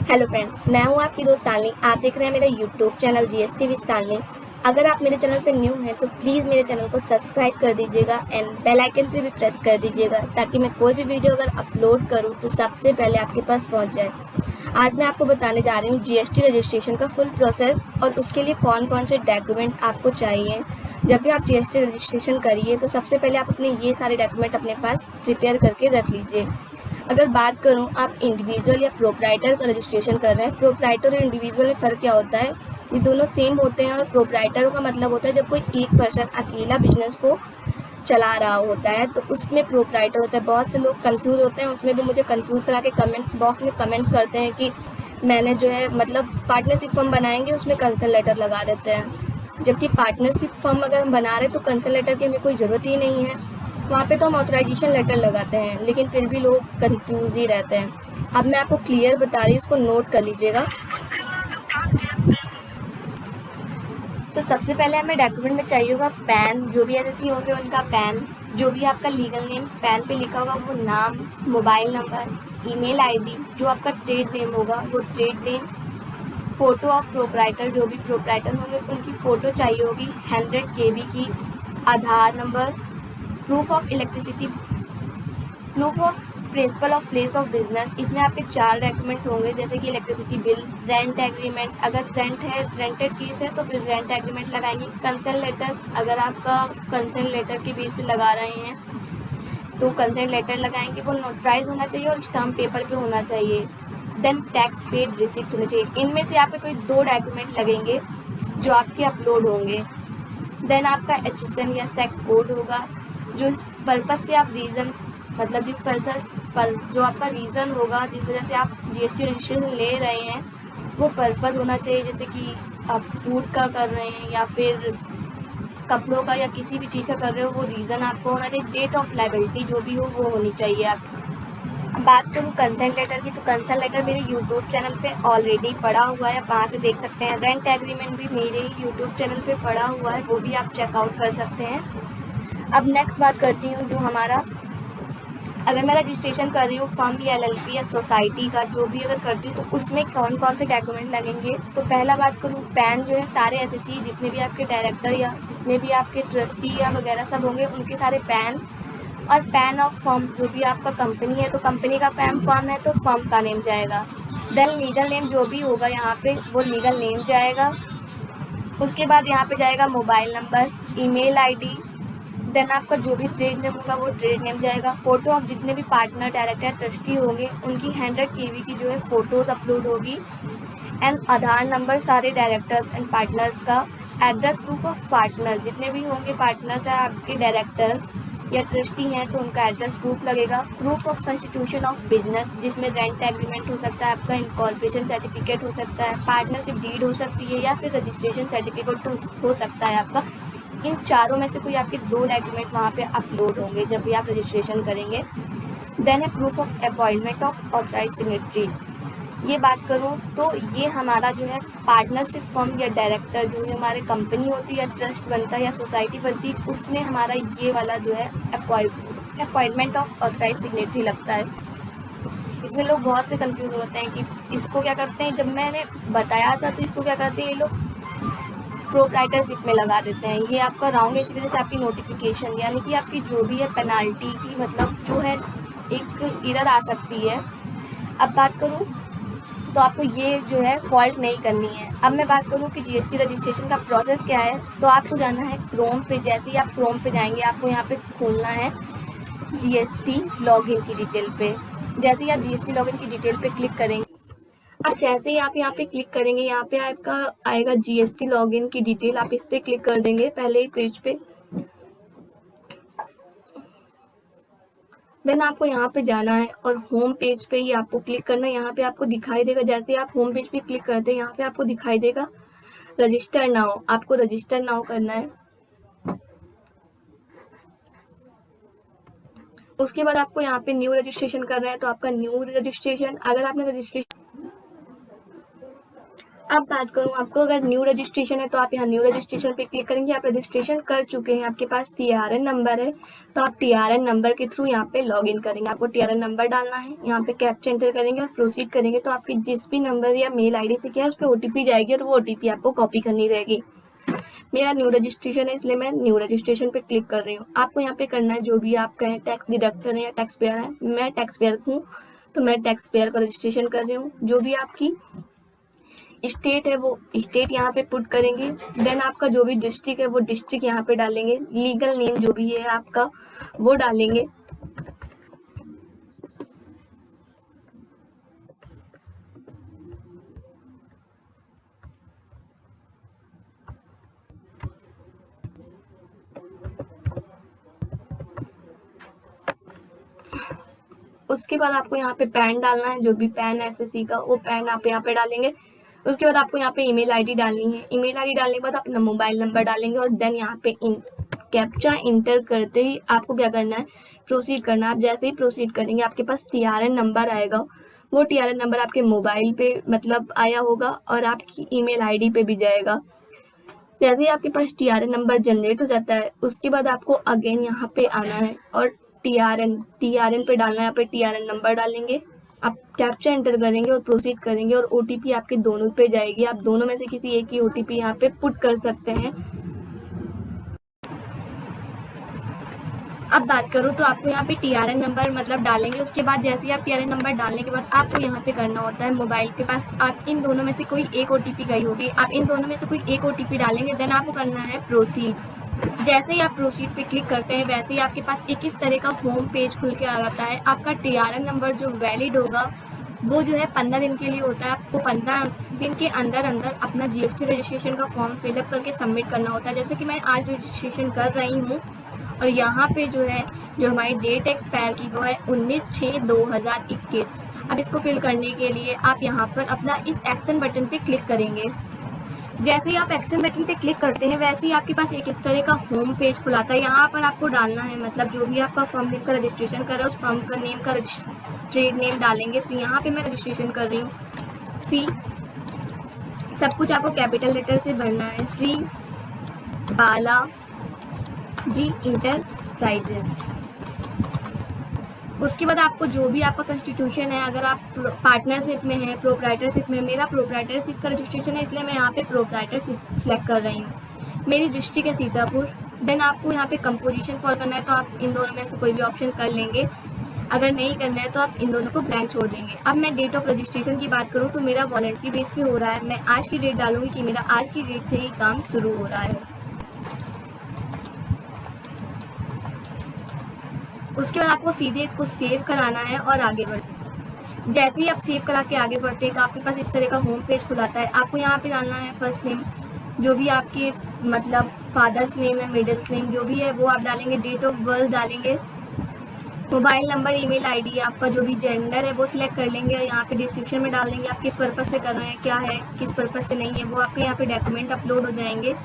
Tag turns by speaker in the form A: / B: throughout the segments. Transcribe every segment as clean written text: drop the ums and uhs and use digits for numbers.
A: Hello friends, मैं हूं आपकी दोस्त शालिनी। आप देख रहे हैं मेरा YouTube channel GST with Shalini. अगर आप मेरे चैनल पर न्यू हैं तो प्लीज़ मेरे चैनल को सब्सक्राइब कर दीजिएगा एंड बेल आइकन पे भी प्रेस कर दीजिएगा ताकि मैं कोई भी वीडियो अगर अपलोड करूं तो सबसे पहले आपके पास पहुंच जाए। आज मैं आपको बताने जा रही हूँ जीएसटी रजिस्ट्रेशन का फुल प्रोसेस और उसके लिए कौन कौन से डॉक्यूमेंट आपको चाहिए। जब भी आप जीएसटी रजिस्ट्रेशन करिए तो सबसे पहले आप अपने ये सारे डॉक्यूमेंट अपने पास प्रिपेयर करके रख लीजिए। अगर बात करूं आप इंडिविजुअल या प्रोप्राइटर का रजिस्ट्रेशन कर रहे हैं, प्रोप्राइटर और इंडिविजुअल में फ़र्क क्या होता है? ये दोनों सेम होते हैं और प्रोप्राइटर का मतलब होता है जब कोई एक पर्सन अकेला बिजनेस को चला रहा होता है तो उसमें प्रोप्राइटर होता है। बहुत से लोग कंफ्यूज होते हैं, उसमें भी मुझे कंफ्यूज करा के कमेंट्स बॉक्स में कमेंट करते हैं कि मैंने जो है मतलब पार्टनरशिप फर्म बनाएंगे उसमें कंसल्ट लेटर लगा देते हैं, जबकि पार्टनरशिप फर्म अगर हम बना रहे तो कंसल्ट लेटर की हमें कोई ज़रूरत ही नहीं है। वहाँ पे तो हम ऑथराइजेशन लेटर लगाते हैं, लेकिन फिर भी लोग कंफ्यूज ही रहते हैं। अब मैं आपको क्लियर बता रही हूँ, इसको नोट कर लीजिएगा। तो सबसे पहले हमें डॉक्यूमेंट में चाहिए होगा पैन, जो भी एसएससी होंगे उनका पैन, जो भी आपका लीगल नेम पैन पे लिखा होगा वो नाम, मोबाइल नंबर, ईमेल आईडी, जो आपका ट्रेड नेम होगा वो trade name, photo of proprietor, जो भी प्रोप्राइटर होंगे उनकी फ़ोटो चाहिए होगी 100 KB की, Aadhaar number, proof of electricity, proof of principal of place of business. इसमें आपके 4 डॉक्यूमेंट होंगे जैसे कि इलेक्ट्रिसिटी बिल, रेंट एग्रीमेंट, अगर रेंट है रेंटेड केस है तो फिर रेंट एग्रीमेंट लगाएंगे, कंसेंट लेटर, अगर आपका कंसेंट लेटर के बेस पे लगा रहे हैं तो कंसेंट लेटर लगाएंगे, वो नोटराइज होना चाहिए और स्टाम्प पेपर पे होना चाहिए। देन टैक्स पेड रिसिप्ट होनी चाहिए। इनमें से आपके कोई 2 डॉक्यूमेंट लगेंगे जो आपके अपलोड होंगे। देन आपका HSN या सेक कोड होगा, जो पर्पज़ से आप रीज़न मतलब जिस पर्सन पर जो आपका रीज़न होगा जिस वजह से आप जीएसटी रजिस्ट्रेशन ले रहे हैं वो पर्पज़ होना चाहिए, जैसे कि आप फूड का कर रहे हैं या फिर कपड़ों का या किसी भी चीज़ का कर रहे हो वो रीज़न आपको होना चाहिए। डेट ऑफ लायबिलिटी जो भी हो वो होनी चाहिए आप। अब बात करूँ कंसेंट लेटर की, तो कंसेंट लेटर मेरे यूट्यूब चैनल पे ऑलरेडी पड़ा हुआ है, आप वहाँ से देख सकते हैं। रेंट एग्रीमेंट भी मेरे ही यूट्यूब चैनल पे पड़ा हुआ है, वो भी आप चेकआउट कर सकते हैं। अब नेक्स्ट बात करती हूँ जो हमारा, अगर मैं रजिस्ट्रेशन कर रही हूँ फर्म या LLP या सोसाइटी का जो भी अगर करती हूँ तो उसमें कौन कौन से डॉक्यूमेंट लगेंगे। तो पहला बात करूँ पैन, जो है सारे एसएससी जितने भी आपके डायरेक्टर या जितने भी आपके ट्रस्टी या वगैरह सब होंगे उनके सारे पैन, और पैन ऑफ फर्म, जो भी आपका कंपनी है तो कंपनी का फर्म है तो फर्म का नेम जाएगा। देन लीगल नेम जो भी होगा यहाँ पे वो लीगल नेम जाएगा। उसके बाद यहाँ पे जाएगा mobile number, email ID, then आपका जो भी ट्रेड नेम होगा वो ट्रेड नेम जाएगा। फ़ोटो ऑफ जितने भी पार्टनर डायरेक्टर ट्रस्टी होंगे उनकी 100 KB की जो है फ़ोटोज़ अपलोड होगी। एंड आधार नंबर सारे डायरेक्टर्स एंड पार्टनर्स का, एड्रेस प्रूफ ऑफ पार्टनर जितने भी होंगे पार्टनर्स हैं आपके डायरेक्टर या ट्रस्टी हैं तो उनका एड्रेस प्रूफ लगेगा। Proof of constitution of business जिसमें रेंट एग्रीमेंट हो सकता है, आपका इनकॉर्पोरेशन सर्टिफिकेट हो सकता है, पार्टनरशिप डीड हो सकती है या फिर रजिस्ट्रेशन सर्टिफिकेट हो सकता है आपका। इन चारों में से कोई आपके 2 डॉक्यूमेंट वहाँ पे अपलोड होंगे जब भी आप रजिस्ट्रेशन करेंगे। देन है proof of appointment of authorise signatory. ये बात करूँ तो ये हमारा जो है पार्टनरशिप फर्म या डायरेक्टर जो है हमारे कंपनी होती है या ट्रस्ट बनता है या सोसाइटी बनती है उसमें हमारा ये वाला जो है अपॉइंटमेंट ऑफ ऑथराइज सिग्नेटरी लगता है। इसमें लोग बहुत से कंफ्यूज होते हैं कि इसको क्या करते हैं, जब मैंने बताया था तो इसको क्या करते हैं ये लोग प्रोप्राइटरशिप में लगा देते हैं। ये आपका रॉन्ग है, इसी वजह से आपकी नोटिफिकेशन यानी कि आपकी जो भी है पेनाल्टी की मतलब जो है एक एरर आ सकती है। अब बात करूँ तो आपको ये जो है फॉल्ट नहीं करनी है। अब मैं बात करूँ कि जीएसटी रजिस्ट्रेशन का प्रोसेस क्या है, तो आपको जाना है क्रोम पे। जैसे ही आप क्रोम पे जाएंगे आपको यहाँ पे खोलना है जीएसटी लॉगिन की डिटेल पे। जैसे ही आप जीएसटी लॉगिन की डिटेल पे क्लिक करेंगे, अब जैसे ही आप यहाँ पे क्लिक करेंगे यहाँ पे आपका आएगा जीएसटी लॉगिन की डिटेल, आप इस पे क्लिक कर देंगे पहले ही पेज पे। देन आपको यहाँ पे जाना है और होम पेज पे ही आपको क्लिक करना है। यहाँ पे आपको दिखाई देगा, जैसे आप होम पेज पे क्लिक करते हैं यहाँ पे आपको दिखाई देगा रजिस्टर नाउ, आपको रजिस्टर नाउ करना है। उसके बाद आपको यहाँ पे न्यू रजिस्ट्रेशन करना है तो आपका न्यू रजिस्ट्रेशन, अब बात करूँ आपको, अगर न्यू रजिस्ट्रेशन है तो आप यहाँ न्यू रजिस्ट्रेशन पे क्लिक करेंगे। आप रजिस्ट्रेशन कर चुके हैं, आपके पास TRN नंबर है, तो आप TRN नंबर के थ्रू यहाँ पे लॉगिन करेंगे। आपको TRN नंबर डालना है, यहाँ पे कैप्चा एंटर करेंगे और प्रोसीड करेंगे तो आपकी जिस भी नंबर या मेल ID से किया है उस पर OTP जाएगी और वो OTP आपको कॉपी करनी रहेगी। मेरा न्यू रजिस्ट्रेशन है इसलिए मैं न्यू रजिस्ट्रेशन पे क्लिक कर रही हूँ। आपको यहाँ पे करना है जो भी आपका है, टैक्स डिडक्टर है या टैक्स पेयर है। मैं टैक्स पेयर हूँ तो मैं टैक्स पेयर का रजिस्ट्रेशन कर रही हूँ। जो भी आपकी स्टेट है वो स्टेट यहाँ पे पुट करेंगे। देन आपका जो भी डिस्ट्रिक्ट है वो डिस्ट्रिक्ट यहाँ पे डालेंगे। लीगल नेम जो भी है आपका वो डालेंगे। उसके बाद आपको यहाँ पे पैन डालना है, जो भी पैन है SSC का वो पैन आप यहाँ पे डालेंगे। उसके बाद आपको यहाँ पे ईमेल ID डालनी है। ईमेल ID डालने के बाद अपना मोबाइल नंबर डालेंगे और देन यहाँ पे कैप्चा इंटर करते ही आपको क्या करना है, प्रोसीड करना है। आप जैसे ही प्रोसीड करेंगे आपके पास TRN नंबर आएगा। वो TRN नंबर आपके मोबाइल पे मतलब आया होगा और आपकी ईमेल ID पे भी जाएगा। जैसे ही आपके पास TRN नंबर जनरेट हो जाता है उसके बाद आपको अगेन यहाँ पे आना है और TRN पे डालना है। यहाँ पे TRN नंबर डालेंगे, आप कैप्चा एंटर करेंगे और प्रोसीड करेंगे और OTP आपके दोनों पे जाएगी। आप दोनों में से किसी एक की OTP यहाँ पे पुट कर सकते हैं। अब बात करूँ तो आपको यहाँ पे TRN नंबर मतलब डालेंगे। उसके बाद जैसे ही आप TRN नंबर डालने के बाद आपको यहाँ पे करना होता है, मोबाइल के पास आप इन दोनों में से कोई एक OTP गई होगी, आप इन दोनों में से कोई एक OTP डालेंगे। देन आपको करना है प्रोसीड। जैसे ही आप प्रोसीड पे क्लिक करते हैं वैसे ही आपके पास एक इस तरह का होम पेज खुल के आ जाता है। आपका TRN नंबर जो वैलिड होगा वो जो है 15 दिन के लिए होता है। आपको 15 दिन के अंदर अंदर अपना GST रजिस्ट्रेशन का फॉर्म फिलअप करके सबमिट करना होता है। जैसे कि मैं आज रजिस्ट्रेशन कर रही हूँ और यहाँ पे जो है जो हमारी डेट एक्सपायर की वो है 19/6/2021। अब इसको फिल करने के लिए आप यहाँ पर अपना इस एक्शन बटन पे क्लिक करेंगे। जैसे ही आप एक्शन बटन पे क्लिक करते हैं वैसे ही आपके पास एक इस तरह का होम पेज खुलाता है। यहाँ पर आपको डालना है मतलब जो भी आपका फर्म का रजिस्ट्रेशन कर रहे हो उस फर्म का नेम का ट्रेड नेम डालेंगे। तो यहाँ पे मैं रजिस्ट्रेशन कर रही हूँ श्री, सब कुछ आपको कैपिटल लेटर से भरना है, श्री बाला जी इंटरप्राइजेस। उसके बाद आपको जो भी आपका कॉन्स्टिट्यूशन है, अगर आप पार्टनरशिप में है, प्रोप्राइटरशिप में, मेरा प्रोप्राइटरशिप का रजिस्ट्रेशन है इसलिए मैं यहाँ पे प्रोप्राइटरशिप सिलेक्ट कर रही हूँ। मेरी डिस्ट्रिक्ट है सीतापुर। देन आपको यहाँ पे कंपोजिशन फॉल करना है तो आप इन दोनों में से कोई भी ऑप्शन कर लेंगे। अगर नहीं करना है तो आप इन दोनों को ब्लैंक छोड़ देंगे। अब मैं डेट ऑफ रजिस्ट्रेशन की बात करूँ तो मेरा वॉलंटरी बेस पे हो रहा है। मैं आज की डेट डालूंगी कि मेरा आज की डेट से ही काम शुरू हो रहा है। उसके बाद आपको सीधे इसको सेव कराना है और आगे बढ़ना। जैसे ही आप सेव करा के आगे बढ़ते हैं तो आपके पास इस तरह का होम पेज खुलाता है। आपको यहाँ पे डालना है फर्स्ट नेम, जो भी आपके मतलब फादर्स नेम है, मिडिल्स नेम जो भी है वो आप डालेंगे, डेट ऑफ बर्थ डालेंगे, मोबाइल नंबर, ईमेल ID, आपका जो भी जेंडर है वो सिलेक्ट कर लेंगे। यहाँ पे डिस्क्रिप्शन में डाल देंगे आप किस पर्पज़ से कर रहे हैं, क्या है, किस पर्पज़ से नहीं है, वो आपके यहाँ पे डॉक्यूमेंट अपलोड हो जाएंगे।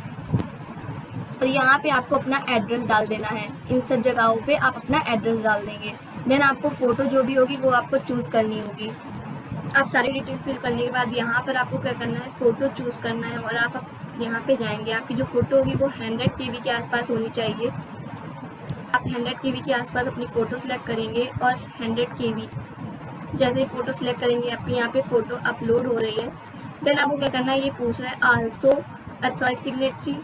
A: और यहाँ पे आपको अपना एड्रेस डाल देना है। इन सब जगहों पे आप अपना एड्रेस डाल देंगे। देन आपको फ़ोटो जो भी होगी वो आपको चूज़ करनी होगी। आप सारी डिटेल फिल करने के बाद यहाँ पर आपको क्या करना है, फ़ोटो चूज़ करना है और आप यहाँ पे जाएंगे। आपकी जो फ़ोटो होगी वो 100 KB के आसपास होनी चाहिए। आप 100 KB के आसपास अपनी फ़ोटो सेलेक्ट करेंगे और 100 KB जैसे ही फ़ोटो सेलेक्ट करेंगे आपकी यहाँ पे फ़ोटो अपलोड हो रही है। देन आपको क्या करना है, ये पूछ रहा है आल्सो अथॉराइज्ड सिग्नेटरी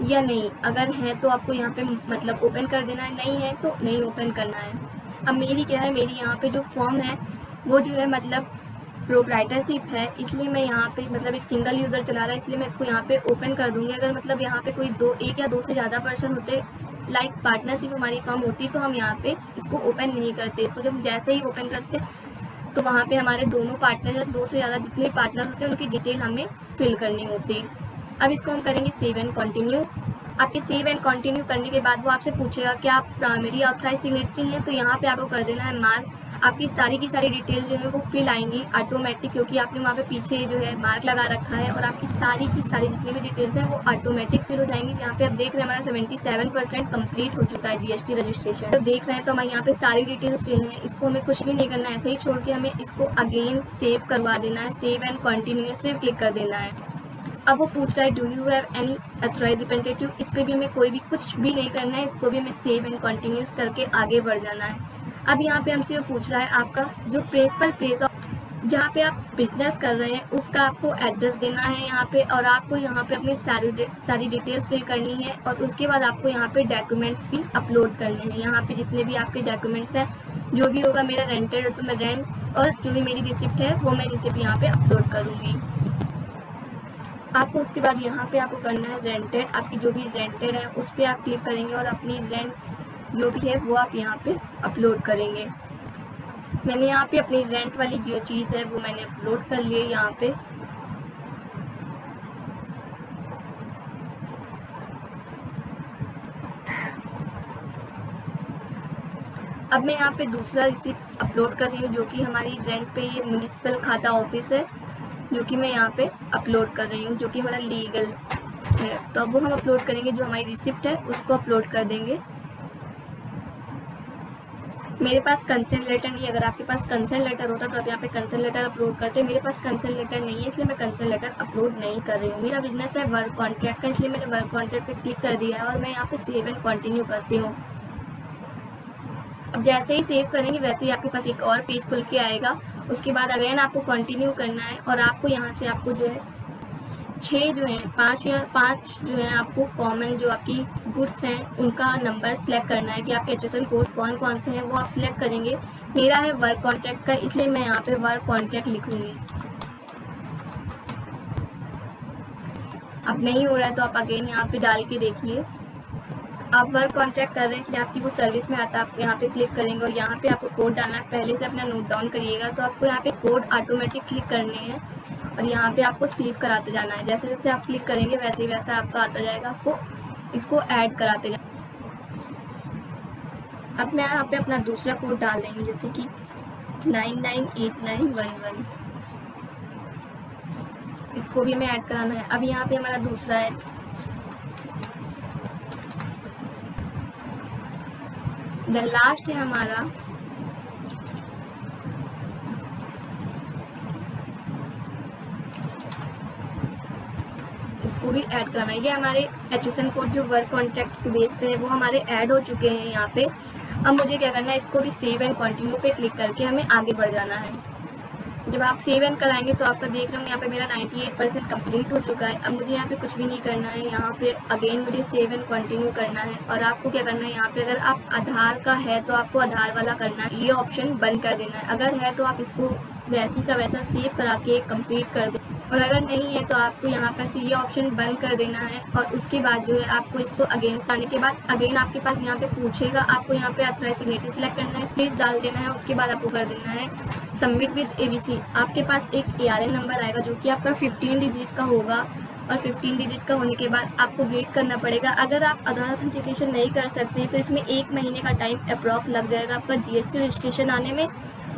A: या नहीं। अगर है तो आपको यहाँ पे मतलब ओपन कर देना है, नहीं है तो नहीं ओपन करना है। अब मेरी क्या है, मेरी यहाँ पे जो फॉर्म है वो जो है मतलब प्रोप्राइटरशिप है, इसलिए मैं यहाँ पे मतलब एक सिंगल यूज़र चला रहा है इसलिए मैं इसको यहाँ पे ओपन कर दूँगी। अगर मतलब यहाँ पे कोई एक या दो से ज़्यादा पर्सन होते, लाइक पार्टनरशिप हमारी फॉर्म होती तो हम यहाँ पे इसको ओपन नहीं करते। इसको जब जैसे ही ओपन करते तो वहाँ पे हमारे दोनों पार्टनर या दो से ज़्यादा जितने पार्टनर होते हैं उनकी डिटेल हमें फिल करनी होती है। अब इसको हम करेंगे सेव एंड कंटिन्यू। आपके सेव एंड कंटिन्यू करने के बाद वो आपसे पूछेगा कि आप प्राइमरी ऑथराइज सिग्नेटरी हैं, तो यहाँ पे आपको कर देना है मार्क। आपकी सारी की सारी डिटेल जो है वो फिल आएंगी ऑटोमेटिक, क्योंकि आपने वहाँ पे पीछे जो है मार्क लगा रखा है, और आपकी सारी की सारी जितनी भी डिटेल्स हैं वो ऑटोमेटिक फिल हो जाएंगी। यहाँ पे आप देख रहे हैं हमारा 77% कंप्लीट हो चुका है जीएसटी रजिस्ट्रेशन। तो देख रहे हैं तो हमारे यहाँ पे सारी डिटेल्स फिल हैं। इसको हमें कुछ भी नहीं करना है, ऐसे ही छोड़ के हमें इसको अगेन सेव करवा देना है। सेव एंड कंटिन्यूअस पे क्लिक कर देना है। अब वो पूछ रहा है do you have any authorise representative, इस पर भी हमें कोई भी कुछ भी नहीं करना है, इसको भी हमें सेव एंड कंटिन्यूस करके आगे बढ़ जाना है। अब यहाँ पे हमसे वो पूछ रहा है आपका जो प्रिंसिपल प्लेस ऑफ जहाँ पे आप बिजनेस कर रहे हैं उसका आपको एड्रेस देना है यहाँ पे, और आपको यहाँ पे अपनी सारी डिटेल्स फिल करनी है, और उसके बाद आपको यहाँ पे डॉक्यूमेंट्स भी अपलोड करने हैं। यहाँ पे जितने भी आपके डॉक्यूमेंट्स हैं, जो भी होगा, मेरा रेंटेड है तो मैं रेंट, और जो भी मेरी रिसिप्ट है वो मैं रिसिप्ट यहाँ पे अपलोड करूँगी। आपको उसके बाद यहाँ पे आपको करना है रेंटेड, आपकी जो भी रेंटेड है उस पर आप क्लिक करेंगे और अपनी रेंट जो भी है वो आप यहाँ पे अपलोड करेंगे। मैंने यहाँ पे अपनी रेंट वाली जो चीज़ है वो मैंने अपलोड कर ली है यहाँ पे। अब मैं यहाँ पे दूसरा रिसिप्ट अपलोड कर रही हूँ, जो कि हमारी रेंट पे ये म्युनिसिपल खाता ऑफिस है, जो कि मैं यहाँ पे अपलोड कर रही हूँ, जो कि हमारा लीगल है। तो अब वो हम अपलोड करेंगे, जो हमारी रिसिप्ट है उसको अपलोड कर देंगे। मेरे पास कंसेंट लेटर नहीं है, अगर आपके पास कंसेंट लेटर होता तो आप यहाँ पे कंसेंट लेटर अपलोड करते। मेरे पास कंसेंट लेटर नहीं है, इसलिए मैं कंसेंट लेटर अपलोड नहीं कर रही हूँ। मेरा बिजनेस है वर्क कॉन्ट्रैक्ट का, इसलिए मैंने वर्क कॉन्ट्रैक्ट पे क्लिक कर दिया है, और मैं यहाँ पे सेव एंड कंटिन्यू करती हूँ। अब जैसे ही सेव करेंगे वैसे ही आपके पास एक और पेज खुल के आएगा। उसके बाद अगेन आपको कंटिन्यू करना है, और आपको यहाँ से आपको जो है 6 जो है 5 जो है आपको कॉमन जो आपकी गुड्स हैं उनका नंबर सेलेक्ट करना है कि आपके HSN कोड कौन कौन से हैं वो आप सिलेक्ट करेंगे। मेरा है वर्क कॉन्ट्रैक्ट का, इसलिए मैं यहाँ पे वर्क कॉन्ट्रैक्ट लिखूंगी। अब नहीं हो रहा है तो आप अगेन यहाँ पे डाल के देखिए। आप वर्क कॉन्ट्रैक्ट कर रहे हैं, इसलिए आपकी वो सर्विस में आता है, आप यहाँ पे क्लिक करेंगे और यहाँ पे आपको कोड डालना है। पहले से अपना नोट डाउन करिएगा। तो आपको यहाँ पे कोड ऑटोमेटिक क्लिक करने हैं, और यहाँ पे आपको सेव कराते जाना है। जैसे जैसे आप क्लिक करेंगे वैसे वैसा आपका आता जाएगा, आपको इसको ऐड कराते जाना। अब मैं यहाँ पे अपना दूसरा कोड डाल रही हूँ, जैसे कि 998911, इसको भी हमें ऐड कराना है। अब यहाँ पे हमारा दूसरा है द लास्ट है हमारा इसको भी ऐड करना है। ये हमारे HSN कोड जो वर्क कॉन्ट्रैक्ट के बेस पे है वो हमारे ऐड हो चुके हैं यहाँ पे। अब मुझे क्या करना है, इसको भी सेव एंड कंटिन्यू पे क्लिक करके हमें आगे बढ़ जाना है। जब आप सेव एंड कराएंगे तो आपका देख रहे हो यहाँ पे मेरा 98% कंप्लीट हो चुका है। अब मुझे यहाँ पे कुछ भी नहीं करना है, यहाँ पे अगेन मुझे सेव एंड कंटिन्यू करना है। और आपको क्या करना है, यहाँ पे अगर आप आधार का है तो आपको आधार वाला करना है, ये ऑप्शन बंद कर देना है। अगर है तो आप इसको वैसे का वैसा सेव करा के कंप्लीट कर दें, और अगर नहीं है तो आपको यहाँ पर से ये ऑप्शन बंद कर देना है। और उसके बाद जो है आपको इसको अगेन आने के बाद अगेन आपके पास यहाँ पे पूछेगा, आपको यहाँ पे अथॉराइज सिग्नेचर सेलेक्ट करना है, प्लीज डाल देना है। उसके बाद आपको कर देना है सबमिट विद ABC। आपके पास एक ARN नंबर आएगा जो कि आपका 15 डिजिट का होगा, और 15 डिजिट का होने के बाद आपको वेट करना पड़ेगा। अगर आप आधार ऑथेंटिकेशन नहीं कर सकते हैं तो इसमें 1 महीने का टाइम अप्रॉक्स लग जाएगा आपका GST रजिस्ट्रेशन आने में।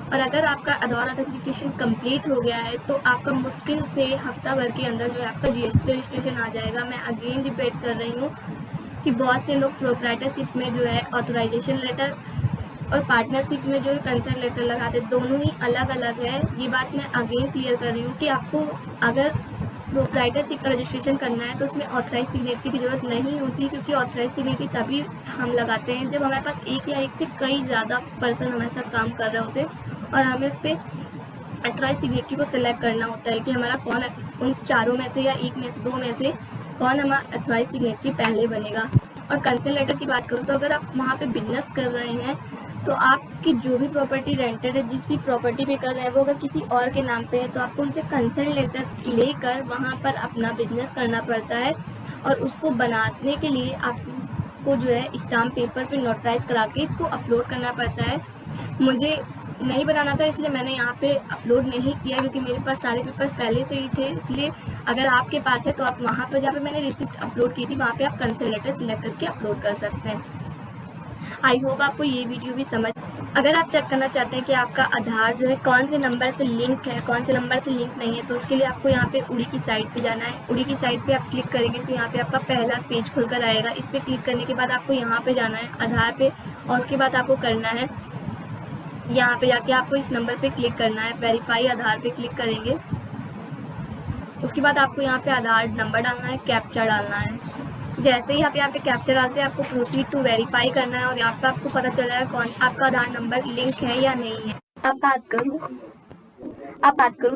A: और अगर आपका आधार ऑथेंटिकेशन कंप्लीट हो गया है तो आपका मुश्किल से हफ्ता भर के अंदर जो है आपका GST रजिस्ट्रेशन आ जाएगा। मैं अगेन रिपीट कर रही हूँ कि बहुत से लोग प्रोप्राइटरशिप में जो है ऑथराइजेशन लेटर और पार्टनरशिप में जो है कंसेंट लेटर लगाते, दोनों ही अलग अलग है। ये बात मैं अगेन क्लियर कर रही हूँ कि आपको अगर प्रोप्राइटरशिप का रजिस्ट्रेशन करना है तो उसमें ऑथराइज सिग्नेटरी की ज़रूरत नहीं होती, क्योंकि ऑथराइज सिग्नेटरी तभी हम लगाते हैं जब हमारे पास एक या एक से कई ज़्यादा पर्सन हमारे साथ काम कर रहे होते हैं, और हमें उस पर ऑथराइज सिग्नेटरी को सिलेक्ट करना होता है कि हमारा कौन उन चारों में से या एक में 2 में से कौन हमारा ऑथराइज सिग्नेटरी पहले बनेगा। और कंसेंट लेटर की बात करूँ तो अगर आप वहाँ पे बिजनेस कर रहे हैं तो आपकी जो भी प्रॉपर्टी रेंटेड है, जिस भी प्रॉपर्टी पे कर रहे हैं, वो अगर किसी और के नाम पे है तो आपको उनसे कंसेंट लेटर लेकर वहाँ पर अपना बिजनेस करना पड़ता है। और उसको बनाने के लिए आपको जो है स्टाम्प पेपर पे नोटराइज करा के इसको अपलोड करना पड़ता है। मुझे नहीं बनाना था इसलिए मैंने यहाँ पे अपलोड नहीं किया, क्योंकि मेरे पास सारे पेपर्स पहले से ही थे, इसलिए अगर आपके पास है तो आप वहाँ पर, जहाँ पे मैंने रिसिप्ट अपलोड की थी, वहाँ पे आप कंसर्न लेटर सिलेक्ट करके अपलोड कर सकते हैं। आई होप आपको ये वीडियो भी समझ। अगर आप चेक करना चाहते हैं कि आपका आधार जो है कौन से नंबर से लिंक है, कौन से नंबर से लिंक नहीं है, तो उसके लिए आपको यहाँ पे उड़ी की साइट पे जाना है। उड़ी की साइट पे आप क्लिक करेंगे तो यहाँ पे आपका पहला पेज खुलकर आएगा। इस पर क्लिक करने के बाद आपको यहाँ पे जाना है आधार पे, और उसके बाद आपको करना है, यहाँ पे जाके आपको इस नंबर पे क्लिक करना है, वेरीफाई आधार पे क्लिक करेंगे। उसके बाद आपको यहाँ पे आधार नंबर डालना है, कैप्चा डालना है। जैसे ही आप यहाँ पे कैप्चर डालते हैं आपको प्रोसीड टू वेरीफाई करना है, और यहाँ पे आपको पता चल जाएगा कौन आपका आधार नंबर लिंक है या नहीं है। अब बात करूँ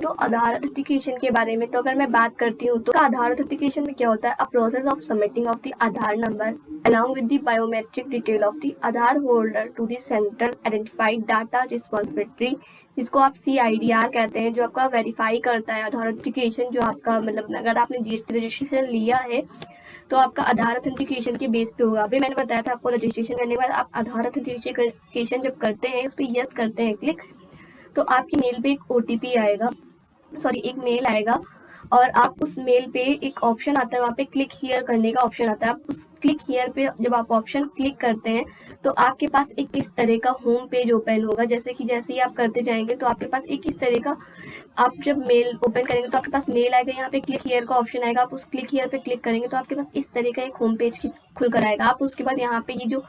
A: तो आधार ऑथेंटिकेशन के बारे में। तो अगर मैं बात करती हूँ तो आधार ऑथेंटिकेशन में क्या होता है, a process of submitting of the Aadhaar number along with the biometric detail of the Aadhaar holder to the central identified data repository, जिसको आप CIDR कहते हैं, जो आपका वेरीफाई करता है आधार ऑथेंटिकेशन। जो आपका मतलब अगर आपने GST रजिस्ट्रेशन लिया है तो आपका आधार ऑथेंटिकेशन के बेस पे होगा। अभी मैंने बताया था आपको, रजिस्ट्रेशन करने के बाद आप आधार ऑथेंटिकेशन जब करते हैं, उस पर यस करते हैं क्लिक, तो आपकी मेल पे एक OTP आएगा, एक मेल आएगा, और आप उस मेल पे एक ऑप्शन आता है, वहाँ पे क्लिक हियर करने का ऑप्शन आता है। आप उस क्लिक हियर पे जब आप ऑप्शन क्लिक करते हैं तो आपके पास एक इस तरह का होम पेज ओपन होगा। जैसे ही आप करते जाएंगे तो आपके पास एक इस तरह का, आप जब मेल ओपन करेंगे तो आपके पास मेल आएगा, यहाँ पे क्लिक हियर का ऑप्शन आएगा, आप उस क्लिक हियर पे क्लिक करेंगे तो आपके पास इस तरह का एक होम पेज खुल कर आएगा। आप उसके बाद यहाँ पे ये जो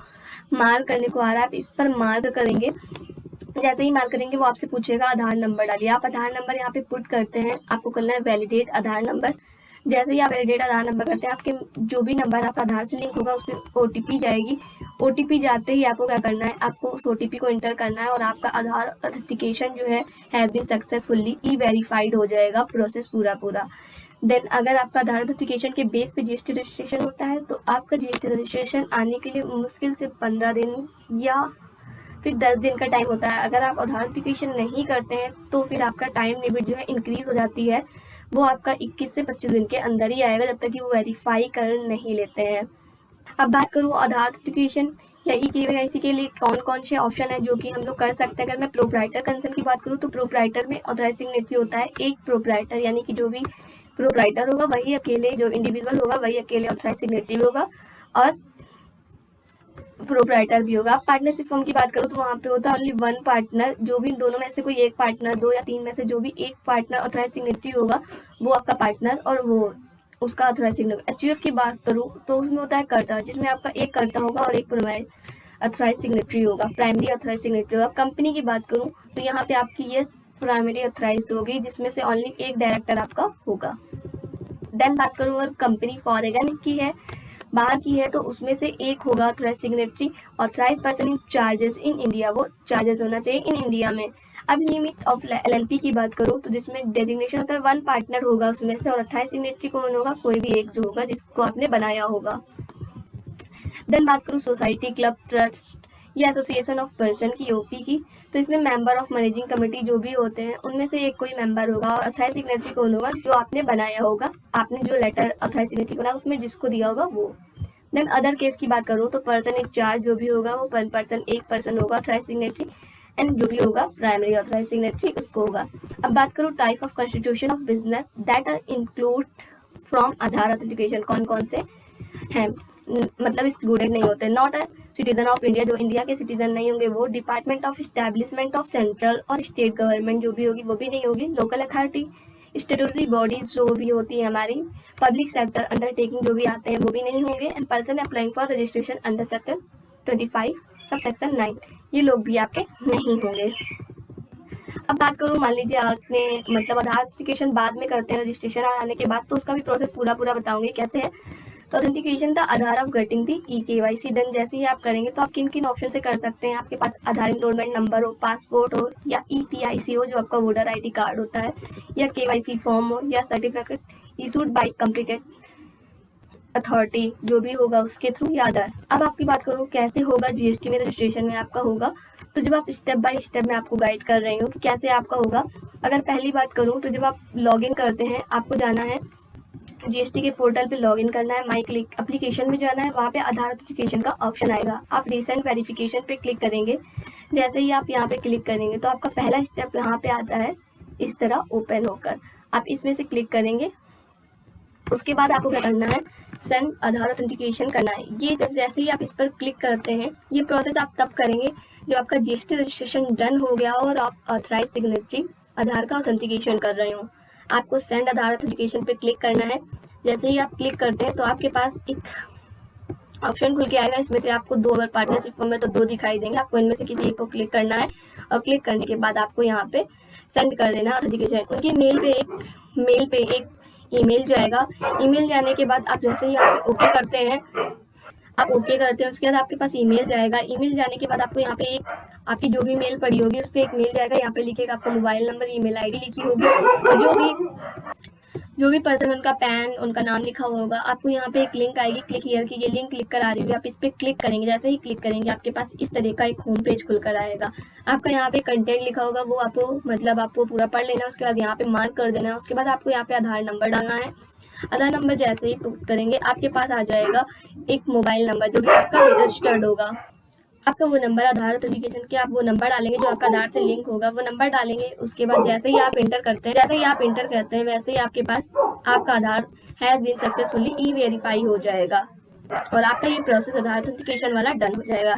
A: मार्क करने को आ रहा है, आप इस पर मार्क करेंगे। जैसे ही मार्क करेंगे वो आपसे पूछेगा आधार नंबर डालिए। आप आधार नंबर यहाँ पे पुट करते हैं, आपको करना है वैलिडेट आधार नंबर। जैसे ही आप वैलिडेट आधार नंबर करते हैं, आपके जो भी नंबर आपका आधार से लिंक होगा उसमें OTP जाएगी। OTP जाते ही आपको क्या करना है, आपको उस OTP को इंटर करना है, और आपका आधार ऑथेंटिकेशन जो है हैज़ बीन सक्सेसफुली वेरीफाइड हो जाएगा, प्रोसेस पूरा। देन अगर आपका आधार ऑथेंटिकेशन के बेस पे GST रजिस्ट्रेशन होता है तो आपका GST रजिस्ट्रेशन आने के लिए मुश्किल से 15 दिन या फिर 10 दिन का टाइम होता है। अगर आप आधार ऑथेंटिकेशन नहीं करते हैं तो फिर आपका टाइम लिमिट जो है इंक्रीज हो जाती है, वो आपका 21 से 25 दिन के अंदर ही आएगा, जब तक कि वो वेरीफाई कर नहीं लेते हैं। अब बात करूँ आधार ऑथेंटिकेशन या eKYC के लिए कौन कौन से ऑप्शन है जो कि हम लोग कर सकते हैं। अगर मैं प्रोप्राइटर कंसर्न की बात करूँ तो प्रोप्राइटर में ऑथराइज सिग्नेटरी होता है एक प्रोप्राइटर, यानी कि जो भी प्रोप्राइटर होगा वही अकेले, जो इंडिविजुअल होगा वही अकेले ऑथराइज सिग्नेटरी होगा और प्रोप्राइटर भी होगा। आप पार्टनरशिप फॉर्म की बात करूँ तो वहाँ पे होता है ओनली वन पार्टनर, जो भी दोनों में से कोई एक पार्टनर, 2 या 3 में से जो भी एक पार्टनर ऑथराइज सिग्नेटरी होगा वो आपका पार्टनर और वो उसका ऑथराइज सिग्नेटरी। HUF की बात करूँ तो उसमें होता है कर्ता, जिसमें आपका एक कर्ता होगा और एक ऑथराइज सिग्नेटरी होगा, प्राइमरी ऑथराइज सिग्नेटरी होगा। कंपनी की बात करूँ तो यहाँ पे आपकी ये प्राइमरी ऑथराइज्ड होगी, जिसमें से ओनली एक डायरेक्टर आपका होगा। देन बात करूँ अगर कंपनी फॉरेन की है, बाहर की है, तो उसमें से एक होगा authorise signatory, authorise person in charges in India, वो चार्जेस होना चाहिए इन इंडिया में। अब लिमिट ऑफ LLP की बात करूँ तो जिसमें डेजिग्नेशन होता है 1 पार्टनर होगा उसमें से, और 28 सिग्नेटरी कौन होगा, कोई भी एक जो होगा जिसको आपने बनाया होगा। देन बात करूँ सोसाइटी, क्लब, ट्रस्ट या एसोसिएशन ऑफ पर्सन की OP की, तो इसमें मेंबर ऑफ मैनेजिंग कमेटी जो भी होते हैं उनमें से एक कोई मेंबर होगा, और ऑथराइज सिग्नेटरी कौन होगा, जो आपने बनाया होगा, आपने जो लेटर ऑथराइज सिग्नेटरी बनाया उसमें जिसको दिया होगा वो। देन अदर केस की बात करूँ तो पर्सन इन चार्ज जो भी होगा वो एक पर्सन होगा ऑथराइज सिग्नेटरी, एंड जो भी होगा प्राइमरी ऑथराइज सिग्नेटरी उसको होगा। अब बात करूँ type of constitution of business that are include from Aadhaar authentication, कौन कौन से हैं, मतलब एक्सक्लूडेड नहीं होते। Not a citizen of India, जो इंडिया के सिटीजन नहीं होंगे वो। Department of establishment of central और स्टेट गवर्नमेंट जो भी होगी वो भी नहीं होगी। लोकल अथॉरिटी, स्टेटूटरी बॉडीज जो भी होती है हमारी, पब्लिक सेक्टर अंडरटेकिंग जो भी आते हैं वो भी नहीं होंगे। And person applying for registration under section 25 sub section 9, ये लोग भी आपके नहीं होंगे। अब बात करूँ, मान लीजिए आपने मतलब आधार ऑथेंटिकेशन बाद में करते हैं रजिस्ट्रेशन आने के बाद, तो उसका भी प्रोसेस पूरा बताऊंगी कैसे है। तो authentication the Aadhaar of getting the eKYC done, जैसे ही आप करेंगे तो आप किन किन ऑप्शन से कर सकते हैं। आपके पास आधार इनरोलमेंट नंबर हो, पासपोर्ट हो, या EPIC हो जो आपका वोटर ID कार्ड होता है, या KYC फॉर्म हो, या certificate issued by completed authority जो भी होगा उसके थ्रू, या अदर। अब आपकी बात करूँ कैसे होगा GST में रजिस्ट्रेशन में आपका होगा, तो जब आप स्टेप बाय स्टेप मैं आपको गाइड कर रही हूँ कि कैसे आपका होगा। अगर पहली बात करूँ तो जब आप लॉगिन करते हैं आपको जाना है GST के पोर्टल पे, लॉगिन करना है, माई क्लिक एप्लीकेशन में जाना है, वहाँ पे आधार ऑथेंटिकेशन का ऑप्शन आएगा, आप रिसेंट वेरिफिकेशन पे क्लिक करेंगे। जैसे ही आप यहाँ पे क्लिक करेंगे तो आपका पहला स्टेप यहाँ पे आता है इस तरह ओपन होकर, आप इसमें से क्लिक करेंगे। उसके बाद आपको क्या करना है, सेंड आधार ऑथेंटिकेशन करना है। ये जब जैसे ही आप इस पर क्लिक करते हैं, ये प्रोसेस आप तब करेंगे जब आपका जीएसटी रजिस्ट्रेशन डन हो गया और आप ऑथराइज सिग्नेटरी आधार का ऑथेंटिकेशन कर रहे हो। आपको सेंड आधार ऑथेंटिकेशन पे क्लिक करना है। जैसे ही आप क्लिक करते हैं तो आपके पास एक ऑप्शन खुल के आएगा। इसमें से आपको 2 अगर पार्टनरशिप फॉर्म में तो 2 दिखाई देंगे, आपको इनमें से किसी एक को क्लिक करना है और क्लिक करने के बाद आपको यहाँ पे सेंड कर देना ऑथेंटिकेशन। उनके मेल पे एक ईमेल जाएगा। ईमेल जाने के बाद आप जैसे ही आप ओके करते हैं, उसके बाद आपके पास ईमेल जाएगा। ईमेल जाने के बाद आपको यहाँ पे एक आपकी जो भी मेल पड़ी होगी उस पर एक मेल जाएगा। यहाँ पे लिखेगा आपका मोबाइल नंबर, ईमेल आईडी लिखी होगी और जो भी पर्सन उनका पैन, उनका नाम लिखा हुआ होगा। आपको यहाँ पे एक लिंक आएगी, क्लिक हियर की, ये लिंक क्लिक करा रही होगी। आप इस पर क्लिक करेंगे। जैसे ही क्लिक करेंगे आपके पास इस तरह का एक होम पेज खुलकर आएगा। आपका यहाँ पे कंटेंट लिखा होगा, वो आपको पूरा पढ़ लेना है। उसके बाद यहाँ पे मार्क कर देना है। उसके बाद आपको यहाँ पे आधार नंबर डालना है। आधार नंबर जैसे ही पुट करेंगे आपके पास आ जाएगा एक मोबाइल नंबर जो कि आपका रजिस्टर्ड होगा। आपका वो नंबर आधार ऑथेंटिकेशन के आप वो नंबर डालेंगे जो आपका आधार से लिंक होगा, वो नंबर डालेंगे। उसके बाद जैसे ही आप इंटर करते हैं वैसे ही आपके पास आपका Aadhaar has been successfully e verify हो जाएगा और आपका ये प्रोसेस आधार ऑथेंटिकेशन वाला डन हो जाएगा।